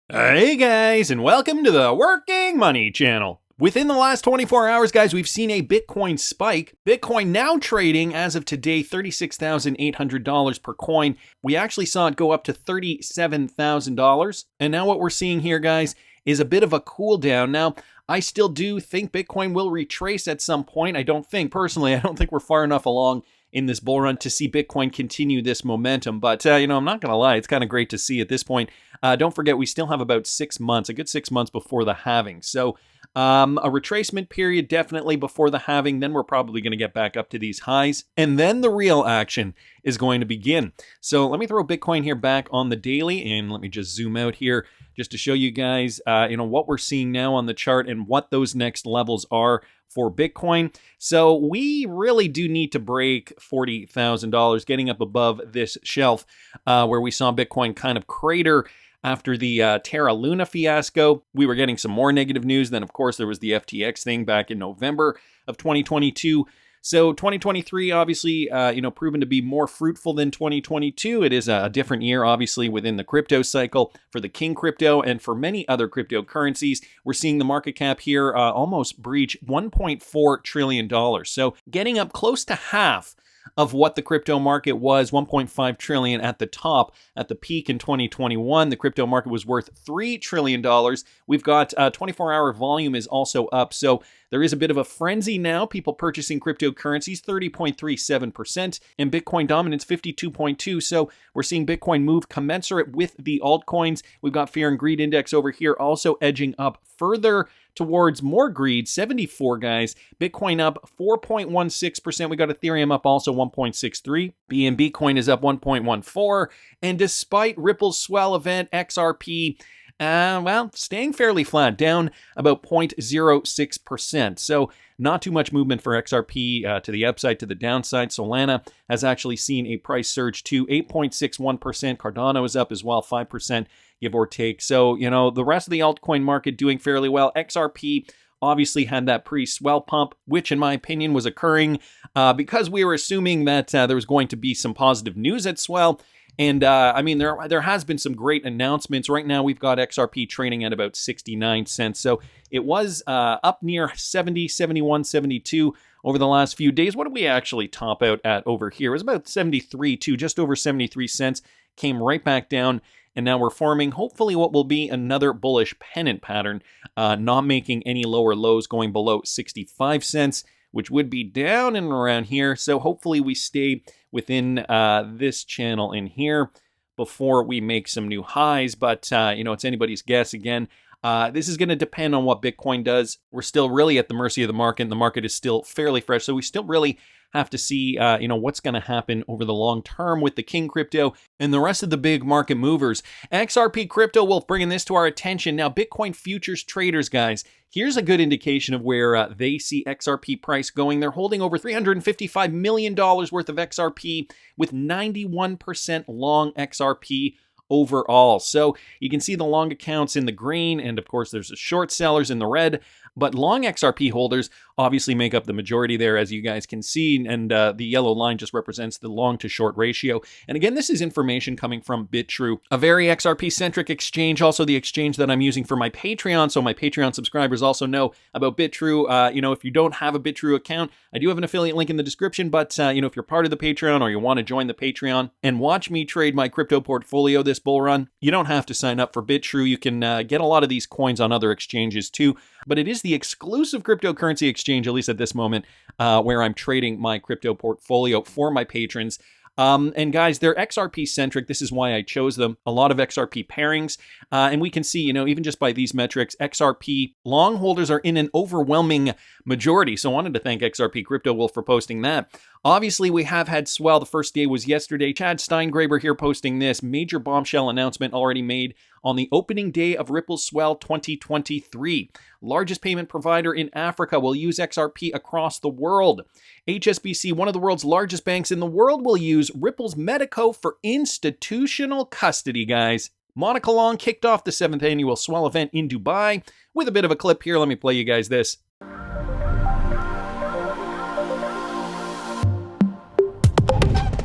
Hey guys, and welcome to the Working Money channel. Within the last 24 hours, guys, we've seen a Bitcoin spike. Bitcoin now trading, as of today, $36,800 per coin. We actually saw it go up to $37,000. And now what we're seeing here, guys, is a bit of a cool down. Now, I still do think Bitcoin will retrace at some point. I don't think we're far enough along in this bull run to see Bitcoin continue this momentum. But, I'm not going to lie, it's kind of great to see at this point. Don't forget, we still have about 6 months, a good 6 months before the halving. So a retracement period definitely before the halving. Then we're probably going to get back up to these highs. And then the real action is going to begin. So let me throw Bitcoin here back on the daily. And let me just zoom out here just to show you guys, what we're seeing now on the chart and what those next levels are for Bitcoin. So we really do need to break $40,000, getting up above this shelf where we saw Bitcoin kind of crater after the Terra Luna fiasco. We were getting some more negative news. Then, of course, there was the FTX thing back in November of 2022. So 2023, obviously, proven to be more fruitful than 2022. It is a different year, obviously, within the crypto cycle for the King crypto and for many other cryptocurrencies. We're seeing the market cap here almost breach $1.4 trillion. So getting up close to half of what the crypto market was, 1.5 trillion at the top. At the peak in 2021, the crypto market was worth $3 trillion. We've got 24-hour volume is also up. So there is a bit of a frenzy now. People purchasing cryptocurrencies, 30.37%, and Bitcoin dominance, 52.2%. So we're seeing Bitcoin move commensurate with the altcoins. We've got fear and greed index over here also edging up further towards more greed, 74 guys. Bitcoin up 4.16%. We got Ethereum up also 1.63. BNB coin is up 1.14. And despite Ripple's swell event, XRP, staying fairly flat, down about 0.06%. So not too much movement for XRP to the upside, to the downside. Solana has actually seen a price surge to 8.61%. Cardano is up as well, 5%, give or take. So, the rest of the altcoin market doing fairly well. XRP obviously had that pre-swell pump, which in my opinion was occurring because we were assuming that there was going to be some positive news at swell. And there has been some great announcements. Right now, we've got XRP trading at about 69 cents. So it was up near 70, 71, 72 over the last few days. What did we actually top out at over here? It was about 73 too, just over 73 cents. Came right back down. And now we're forming hopefully what will be another bullish pennant pattern, not making any lower lows, going below 65 cents, which would be down and around here. So hopefully we stay within this channel in here before we make some new highs. But, it's anybody's guess again. This is going to depend on what Bitcoin does. We're still really at the mercy of the market. The market is still fairly fresh. So we still really have to see, what's going to happen over the long term with the King crypto and the rest of the big market movers. XRP crypto, will bringing this to our attention. Now, Bitcoin futures traders, guys, here's a good indication of where they see XRP price going. They're holding over $355 million worth of XRP with 91% long XRP overall. So you can see the long accounts in the green, and of course there's the short sellers in the red, but long XRP holders obviously make up the majority there, as you guys can see, and the yellow line just represents the long to short ratio. And again, this is information coming from BITRUE, a very XRP-centric exchange, also the exchange that I'm using for my Patreon, so my Patreon subscribers also know about BITRUE. If you don't have a BITRUE account, I do have an affiliate link in the description, but if you're part of the Patreon or you want to join the Patreon and watch me trade my crypto portfolio this bull run, you don't have to sign up for BITRUE. You can get a lot of these coins on other exchanges too, but it is the exclusive cryptocurrency exchange, at least at this moment, where I'm trading my crypto portfolio for my patrons. And guys, they're XRP centric. This is why I chose them. A lot of XRP pairings. And we can see, even just by these metrics, XRP long holders are in an overwhelming majority. So I wanted to thank XRP Crypto Wolf for posting that. Obviously, we have had swell. The first day was yesterday. Chad Steingraber here posting this major bombshell announcement already made on the opening day of Ripple Swell 2023. Largest payment provider in Africa will use XRP across the world. HSBC, one of the world's largest banks in the world, will use Ripple's Metaco for institutional custody, guys. Monica Long kicked off the 7th annual Swell event in Dubai with a bit of a clip here. Let me play you guys this.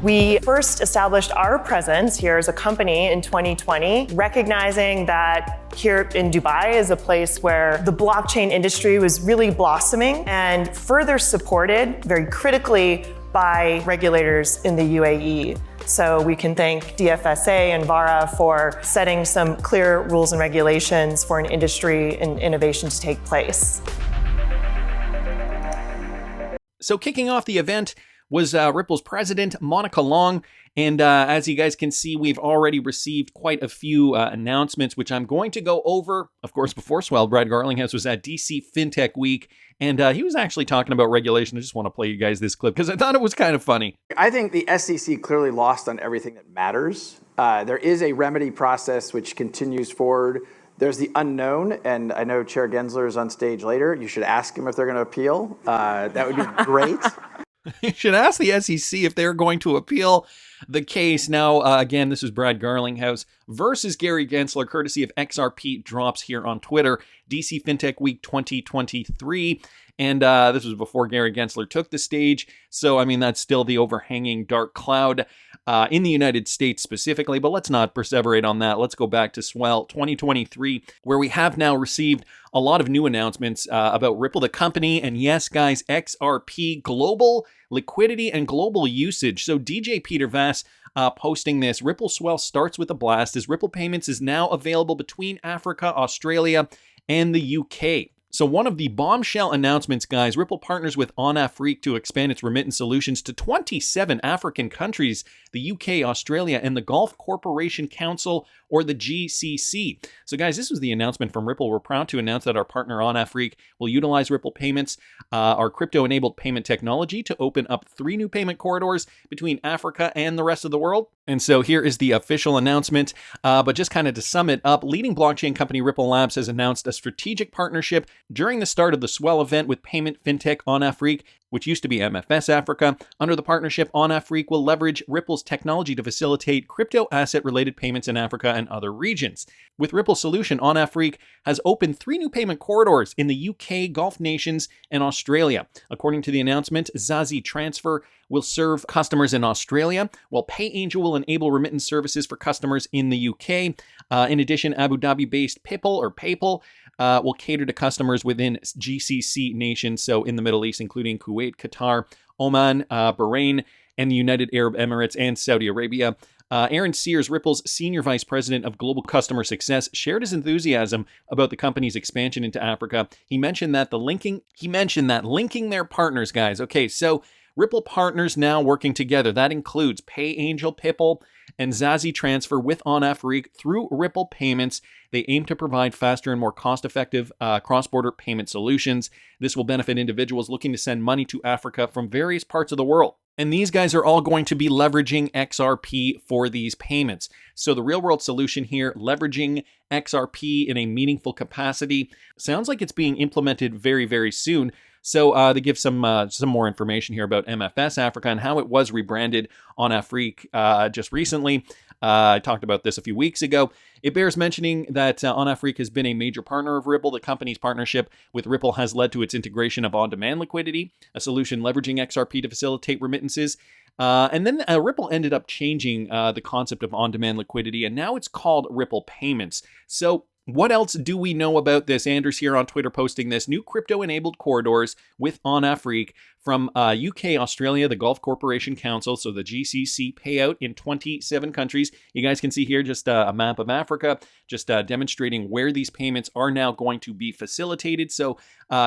We first established our presence here as a company in 2020, recognizing that here in Dubai is a place where the blockchain industry was really blossoming and further supported very critically by regulators in the UAE. So we can thank DFSA and VARA for setting some clear rules and regulations for an industry and innovation to take place. So kicking off the event was Ripple's president, Monica Long. And as you guys can see, we've already received quite a few announcements, which I'm going to go over. Of course, before Swell, Brad Garlinghouse was at DC FinTech Week, and he was actually talking about regulation. I just want to play you guys this clip because I thought it was kind of funny. I think the SEC clearly lost on everything that matters. There is a remedy process which continues forward. There's the unknown, and I know Chair Gensler is on stage later. You should ask him if they're going to appeal. That would be great. You should ask the SEC if they're going to appeal the case. Now, again, this is Brad Garlinghouse versus Gary Gensler, courtesy of XRP Drops here on Twitter, DC FinTech Week 2023. And this was before Gary Gensler took the stage. So, I mean, that's still the overhanging dark cloud in the United States specifically. But let's not perseverate on that. Let's go back to Swell 2023, where we have now received a lot of new announcements about Ripple, the company. And yes, guys, XRP, global liquidity and global usage. So DJ Peter Vass posting this. Ripple Swell starts with a blast as Ripple Payments is now available between Africa, Australia, and the UK. So one of the bombshell announcements, guys, Ripple partners with Onafriq to expand its remittance solutions to 27 African countries, the UK, Australia, and the Gulf Cooperation Council, or the GCC. So guys, this was the announcement from Ripple. We're proud to announce that our partner Onafriq will utilize Ripple Payments, our crypto-enabled payment technology, to open up 3 new payment corridors between Africa and the rest of the world. And so here is the official announcement. But just kind of to sum it up, leading blockchain company Ripple Labs has announced a strategic partnership during the start of the Swell event with payment fintech Onafriq, which used to be MFS Africa. Under the partnership, Onafriq will leverage Ripple's technology to facilitate crypto asset-related payments in Africa and other regions. With Ripple's solution, Onafriq has opened 3 new payment corridors in the UK, Gulf nations, and Australia. According to the announcement, Zazi Transfer will serve customers in Australia, while PayAngel will enable remittance services for customers in the UK. In addition, Abu Dhabi-based PayPal will cater to customers within GCC nations, so in the Middle East, including Kuwait, Qatar, Oman, Bahrain, and the United Arab Emirates and Saudi Arabia. Aaron Sears, Ripple's Senior Vice President of Global Customer Success, shared his enthusiasm about the company's expansion into Africa. He mentioned that linking their partners, guys. Okay, so Ripple partners now working together. That includes PayAngel, PayPal, and Zazi Transfer with Onafriq through Ripple Payments. They aim to provide faster and more cost-effective cross-border payment solutions. This will benefit individuals looking to send money to Africa from various parts of the world. And these guys are all going to be leveraging XRP for these payments. So the real-world solution here, leveraging XRP in a meaningful capacity, sounds like it's being implemented very, very soon. So they give some more information here about MFS Africa and how it was rebranded Onafriq just recently. I talked about this a few weeks ago. It bears mentioning that Onafriq has been a major partner of Ripple. The company's partnership with Ripple has led to its integration of on-demand liquidity, a solution leveraging XRP to facilitate remittances. And then Ripple ended up changing the concept of on-demand liquidity, and now it's called Ripple Payments. So what else do we know about this? Anders here on Twitter posting this. New crypto-enabled corridors with Onafriq from UK, Australia, the Gulf Cooperation Council, so the GCC, payout in 27 countries. You guys can see here just a map of Africa, just demonstrating where these payments are now going to be facilitated. So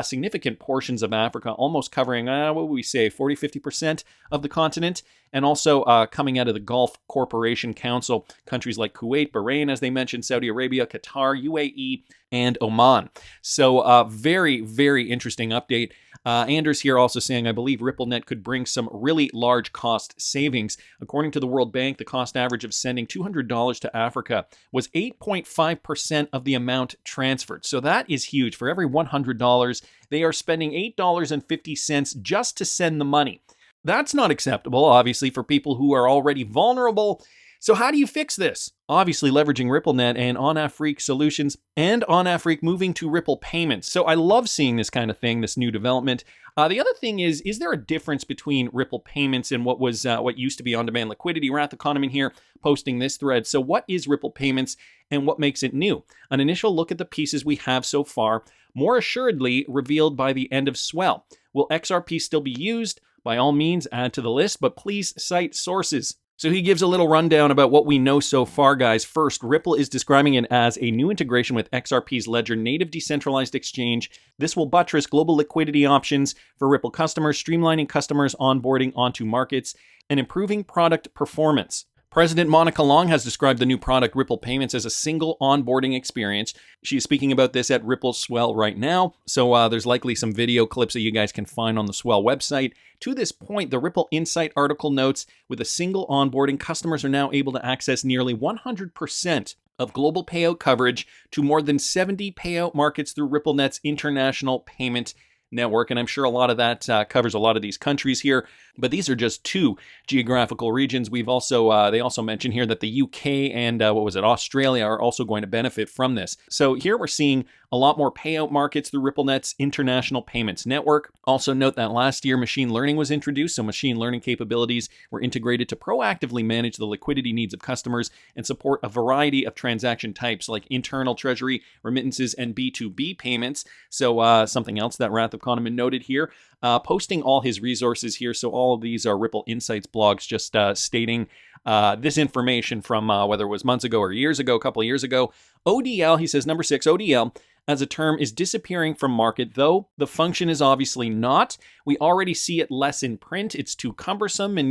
significant portions of Africa, almost covering, what would we say, 40-50% of the continent. And also coming out of the Gulf Cooperation Council, countries like Kuwait, Bahrain, as they mentioned, Saudi Arabia, Qatar, UAE, and Oman. So very, very interesting update. Anders here also saying, I believe RippleNet could bring some really large cost savings. According to the World Bank, the cost average of sending $200 to Africa was 8.5% of the amount transferred. So that is huge. For every $100, they are spending $8.50 just to send the money. That's not acceptable, obviously, for people who are already vulnerable. So how do you fix this? Obviously leveraging RippleNet and Onafriq solutions, and Onafriq moving to Ripple payments. So I love seeing this kind of thing, this new development. The other thing is there a difference between Ripple payments and what used to be on-demand liquidity? Wrath Economy here posting this thread. So what is Ripple payments and what makes it new? An initial look at the pieces we have so far, more assuredly revealed by the end of Swell. Will XRP still be used? By all means, add to the list, but please cite sources. So he gives a little rundown about what we know so far, guys. First, Ripple is describing it as a new integration with XRP's Ledger native decentralized exchange. This will buttress global liquidity options for Ripple customers, streamlining customers onboarding onto markets, and improving product performance. President Monica Long has described the new product Ripple Payments as a single onboarding experience. She is speaking about this at Ripple Swell right now, so there's likely some video clips that you guys can find on the Swell website. To this point, the Ripple Insight article notes, with a single onboarding, customers are now able to access nearly 100% of global payout coverage to more than 70 payout markets through RippleNet's international payment network, and I'm sure a lot of that covers a lot of these countries here, but these are just two geographical regions. We've also they also mention here that the UK and Australia are also going to benefit from this. So here we're seeing a lot more payout markets through RippleNet's international payments network. Also note that last year machine learning was introduced, so machine learning capabilities were integrated to proactively manage the liquidity needs of customers and support a variety of transaction types like internal treasury, remittances, and B2B payments. So something else that Wrath of Kahneman noted here, posting all his resources here. So all of these are Ripple Insights blogs just stating this information from whether it was months ago or years ago, a couple of years ago. ODL, he says, number 6, ODL as a term is disappearing from market, though the function is obviously not. We already see it less in print. It's too cumbersome. And,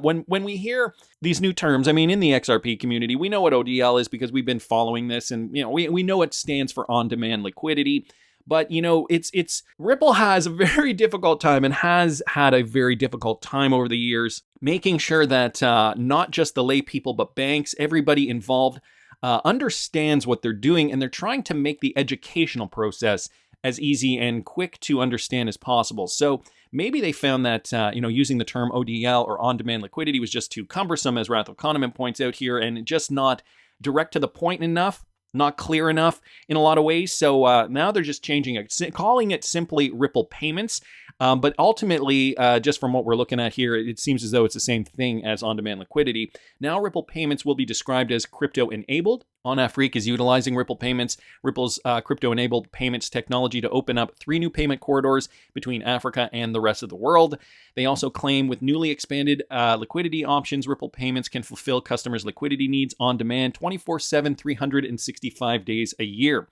when we hear these new terms, I mean, in the XRP community, we know what ODL is because we've been following this, and, we know it stands for on-demand liquidity. But, it's Ripple has a very difficult time and has had a very difficult time over the years, making sure that not just the lay people, but banks, everybody involved, understands what they're doing, and they're trying to make the educational process as easy and quick to understand as possible. So maybe they found that, using the term ODL or on-demand liquidity was just too cumbersome, as Wrath of Kahneman points out here, and just not direct to the point enough. Not clear enough in a lot of ways. So now they're just changing it, calling it simply Ripple Payments. But ultimately, just from what we're looking at here, it seems as though it's the same thing as on-demand liquidity. Now Ripple Payments will be described as crypto-enabled. Onafriq is utilizing Ripple Payments, Ripple's crypto-enabled payments technology, to open up 3 new payment corridors between Africa and the rest of the world. They also claim with newly expanded liquidity options, Ripple Payments can fulfill customers' liquidity needs on demand 24/7, 365 days a year,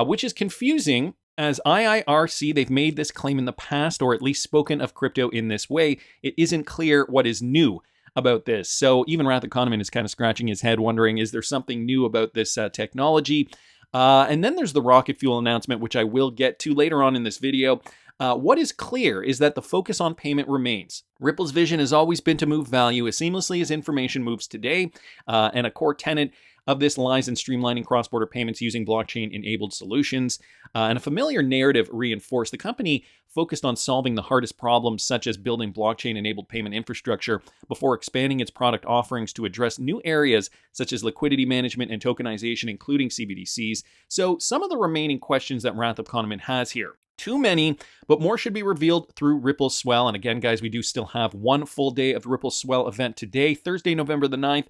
which is confusing. As IIRC, they've made this claim in the past, or at least spoken of crypto in this way. It isn't clear what is new about this. So even Wrath Economy is kind of scratching his head, wondering, is there something new about this technology? And then there's the Rocketfuel announcement, which I will get to later on in this video. What is clear is that the focus on payment remains. Ripple's vision has always been to move value as seamlessly as information moves today, and a core tenet of this lies in streamlining cross-border payments using blockchain-enabled solutions. And a familiar narrative reinforced. The company focused on solving the hardest problems, such as building blockchain-enabled payment infrastructure, before expanding its product offerings to address new areas such as liquidity management and tokenization, including CBDCs. So some of the remaining questions that Wrath of Kahneman has here. Too many, but more should be revealed through Ripple Swell. And again, guys, we do still have one full day of the Ripple Swell event today, Thursday, November the 9th.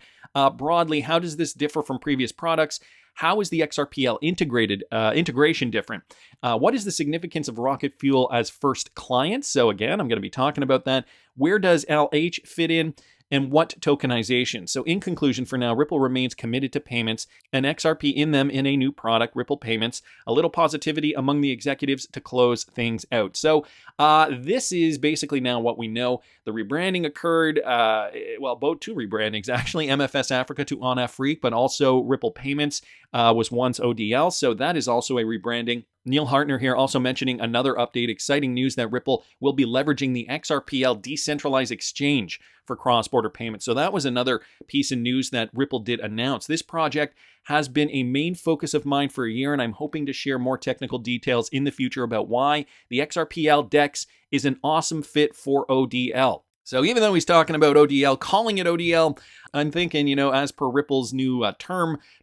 Broadly, how does this differ from previous products? How is the XRPL integration different? What is the significance of Rocketfuel as first client? So again, I'm going to be talking about that. Where does LH fit in? And what tokenization? So in conclusion, for now, Ripple remains committed to payments and XRP in them in a new product, Ripple Payments. A little positivity among the executives to close things out. So this is basically now what we know. The rebranding occurred, both two rebrandings, actually, MFS Africa to Onafriq, but also Ripple Payments was once ODL. So that is also a rebranding. Neil Hartner here also mentioning another update, exciting news that Ripple will be leveraging the XRPL decentralized exchange for cross-border payments. So that was another piece of news that Ripple did announce. This project has been a main focus of mine for a year, and I'm hoping to share more technical details in the future about why the XRPL DEX is an awesome fit for ODL. So even though he's talking about ODL, calling it ODL, I'm thinking, as per Ripple's new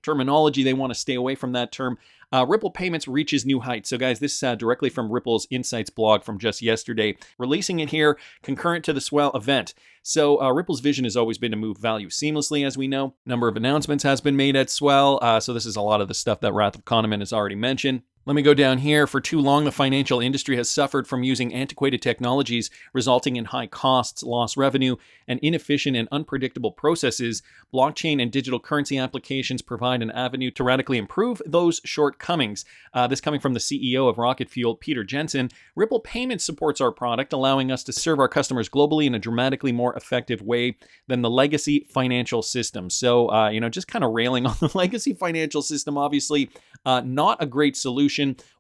terminology, they want to stay away from that term. Ripple Payments reaches new heights. So guys, this is directly from Ripple's Insights blog from just yesterday, releasing it here concurrent to the Swell event. So Ripple's vision has always been to move value seamlessly, as we know. Number of announcements has been made at Swell. So this is a lot of the stuff that Wrath of Kahneman has already mentioned. Let me go down here. For too long, the financial industry has suffered from using antiquated technologies, resulting in high costs, lost revenue, and inefficient and unpredictable processes. Blockchain and digital currency applications provide an avenue to radically improve those shortcomings. This coming from the CEO of Rocketfuel, Peter Jensen. Ripple Payments supports our product, allowing us to serve our customers globally in a dramatically more effective way than the legacy financial system. So, just kind of railing on the legacy financial system, obviously not a great solution.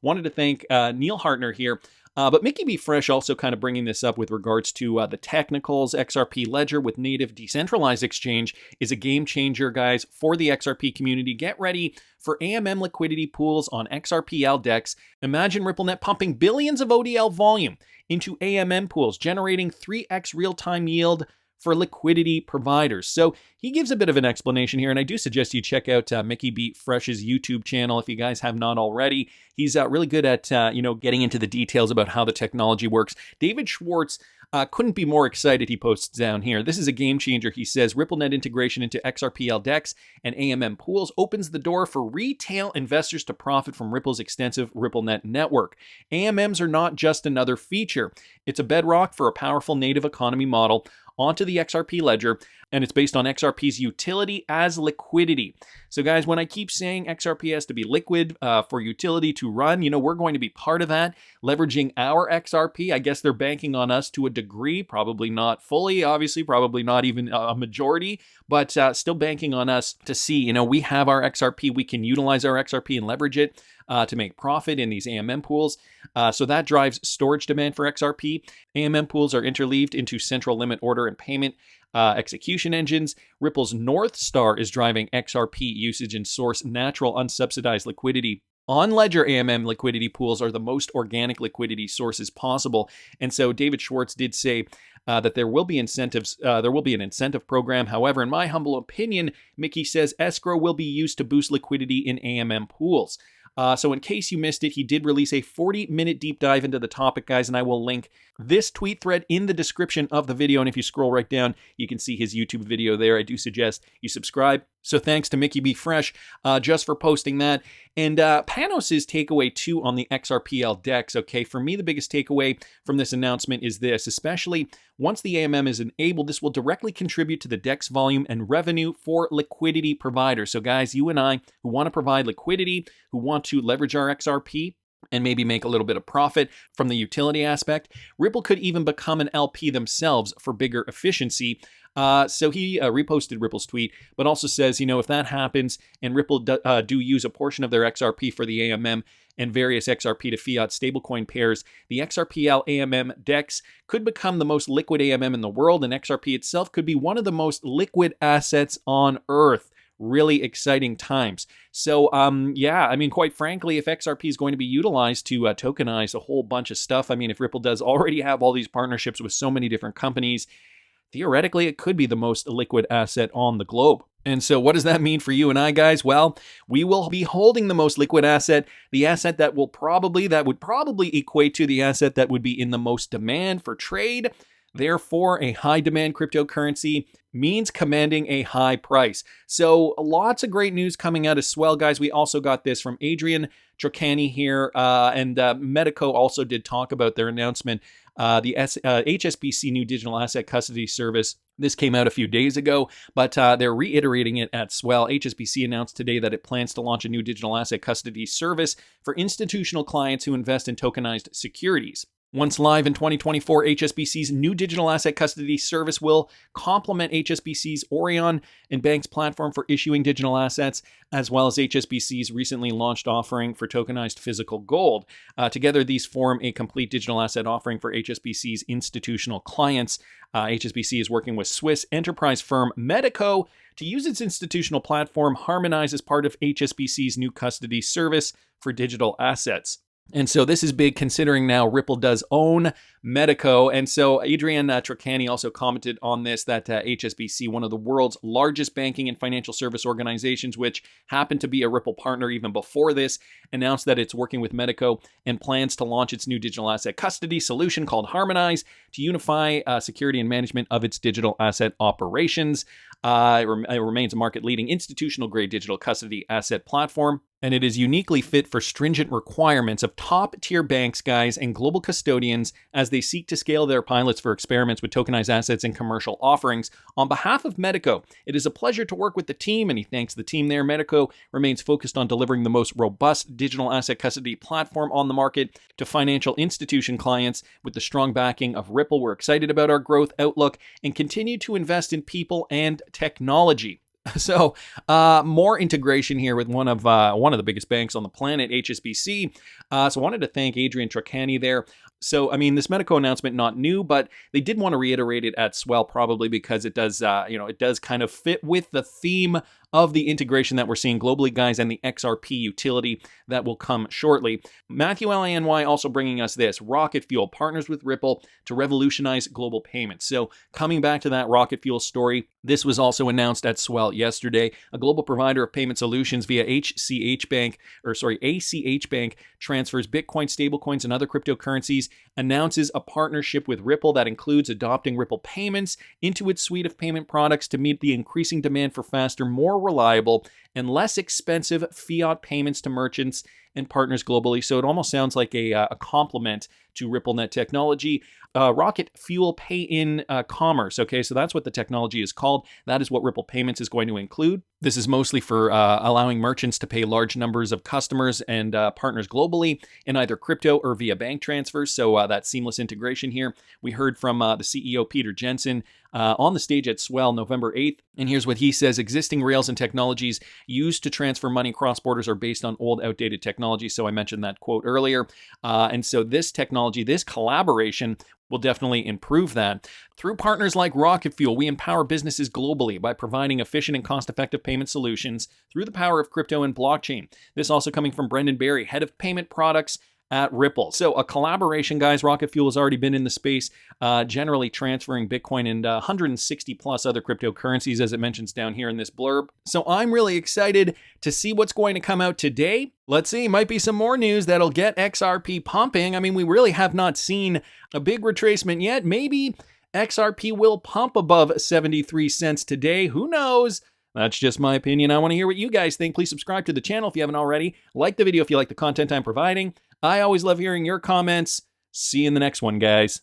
Wanted to thank Neil Hartner here. But Mickey B. Fresh also kind of bringing this up with regards to the technicals. XRP Ledger with native decentralized exchange is a game changer, guys, for the XRP community. Get ready for AMM liquidity pools on XRP DEX. Imagine RippleNet pumping billions of ODL volume into AMM pools, generating 3x real-time yield for liquidity providers. So he gives a bit of an explanation here, and I do suggest you check out Mickey B. Fresh's YouTube channel if you guys have not already. He's really good at getting into the details about how the technology works. David Schwartz couldn't be more excited, he posts down here. This is a game changer, he says. RippleNet integration into XRP DEX and AMM pools opens the door for retail investors to profit from Ripple's extensive RippleNet network. AMMs are not just another feature. It's a bedrock for a powerful native economy model onto the XRP ledger, and it's based on XRP's utility as liquidity. So guys, when I keep saying XRP has to be liquid for utility to run, we're going to be part of that, leveraging our XRP. I guess they're banking on us to a degree, probably not fully, obviously, probably not even a majority, but still banking on us to see, we have our XRP, we can utilize our XRP and leverage it to make profit in these AMM pools. So that drives storage demand for XRP. AMM pools are interleaved into central limit order and payment execution engines. Ripple's North Star is driving XRP usage and source natural unsubsidized liquidity. On-ledger AMM liquidity pools are the most organic liquidity sources possible. And so David Schwartz did say that there will be incentives. There will be an incentive program. However, in my humble opinion, Mickey says escrow will be used to boost liquidity in AMM pools. So in case you missed it, he did release a 40-minute deep dive into the topic, guys, and I will link this tweet thread in the description of the video. And if you scroll right down, you can see his YouTube video there. I do suggest you subscribe. So thanks to Mickey B. Fresh just for posting that. And Panos' takeaway too on the XRP DEX. Okay, for me, the biggest takeaway from this announcement is this, especially once the AMM is enabled, this will directly contribute to the DEX volume and revenue for liquidity providers. So guys, you and I who want to provide liquidity, who want to leverage our XRP, and maybe make a little bit of profit from the utility aspect, Ripple could even become an LP themselves for bigger efficiency. So he reposted Ripple's tweet, but also says, if that happens and Ripple do use a portion of their XRP for the AMM and various XRP to fiat stablecoin pairs, the XRPL AMM DEX could become the most liquid AMM in the world, and XRP itself could be one of the most liquid assets on Earth. Really exciting times. So, quite frankly, if XRP is going to be utilized to tokenize a whole bunch of stuff, if Ripple does already have all these partnerships with so many different companies, theoretically, it could be the most liquid asset on the globe. And so what does that mean for you and I, guys? Well, we will be holding the most liquid asset, the asset that would probably equate to the asset that would be in the most demand for trade. Therefore, a high demand cryptocurrency means commanding a high price. So lots of great news coming out as well, guys. We also got this from Adrian Trocani here, and Metaco also did talk about their announcement, the HSBC new digital asset custody service. This came out a few days ago, but they're reiterating it at Swell. HSBC announced today that it plans to launch a new digital asset custody service for institutional clients who invest in tokenized securities. Once live in 2024, HSBC's new digital asset custody service will complement HSBC's Orion and Bank's platform for issuing digital assets, as well as HSBC's recently launched offering for tokenized physical gold. Together, these form a complete digital asset offering for HSBC's institutional clients. HSBC is working with Swiss enterprise firm Metaco to use its institutional platform Harmonize as part of HSBC's new custody service for digital assets. And so this is big considering now Ripple does own Metaco. And so Adrian Tricani also commented on this, that HSBC, one of the world's largest banking and financial service organizations, which happened to be a Ripple partner even before this, announced that it's working with Metaco and plans to launch its new digital asset custody solution called Harmonize to unify security and management of its digital asset operations. It remains a market-leading institutional-grade digital custody asset platform, and it is uniquely fit for stringent requirements of top-tier banks, guys, and global custodians as they seek to scale their pilots for experiments with tokenized assets and commercial offerings. On behalf of Metaco, it is a pleasure to work with the team, and he thanks the team there. Metaco remains focused on delivering the most robust digital asset custody platform on the market to financial institution clients with the strong backing of Ripple. We're excited about our growth outlook and continue to invest in people and technology. So more integration here with one of the biggest banks on the planet, HSBC. So I wanted to thank Adrian Tricani there. So, I mean, this Metaco announcement, not new, but they did want to reiterate it at Swell, probably because it does, it does kind of fit with the theme of the integration that we're seeing globally, guys, and the XRP utility that will come shortly. Matthew Lany also bringing us this. Rocketfuel partners with Ripple to revolutionize global payments. So coming back to that Rocketfuel story, this was also announced at Swell yesterday. A global provider of payment solutions via ACH Bank transfers Bitcoin, stablecoins, and other cryptocurrencies, announces a partnership with Ripple that includes adopting Ripple payments into its suite of payment products to meet the increasing demand for faster, more reliable, and less expensive fiat payments to merchants and partners globally. So it almost sounds like a complement to RippleNet technology. Rocketfuel Pay-in Commerce. Okay, so that's what the technology is called. That is what Ripple Payments is going to include. This is mostly for allowing merchants to pay large numbers of customers and partners globally in either crypto or via bank transfers. So that seamless integration here. We heard from the CEO, Peter Jensen, on the stage at Swell November 8th. And here's what he says. Existing rails and technologies used to transfer money cross borders are based on old, outdated technology. So I mentioned that quote earlier. And so this technology, this collaboration will definitely improve that. Through partners like Rocketfuel, we empower businesses globally by providing efficient and cost-effective payment solutions through the power of crypto and blockchain. This also coming from Brendan Barry, head of payment products at Ripple. So a collaboration, guys. Rocketfuel has already been in the space, generally transferring Bitcoin and 160 plus other cryptocurrencies, as it mentions down here in this blurb. So I'm really excited to see what's going to come out today. Let's see, might be some more news that'll get XRP pumping. I mean, we really have not seen a big retracement yet. Maybe XRP will pump above 73 cents today. Who knows? That's just my opinion. I want to hear what you guys think. Please subscribe to the channel if you haven't already. Like the video if you like the content I'm providing. I always love hearing your comments. See you in the next one, guys.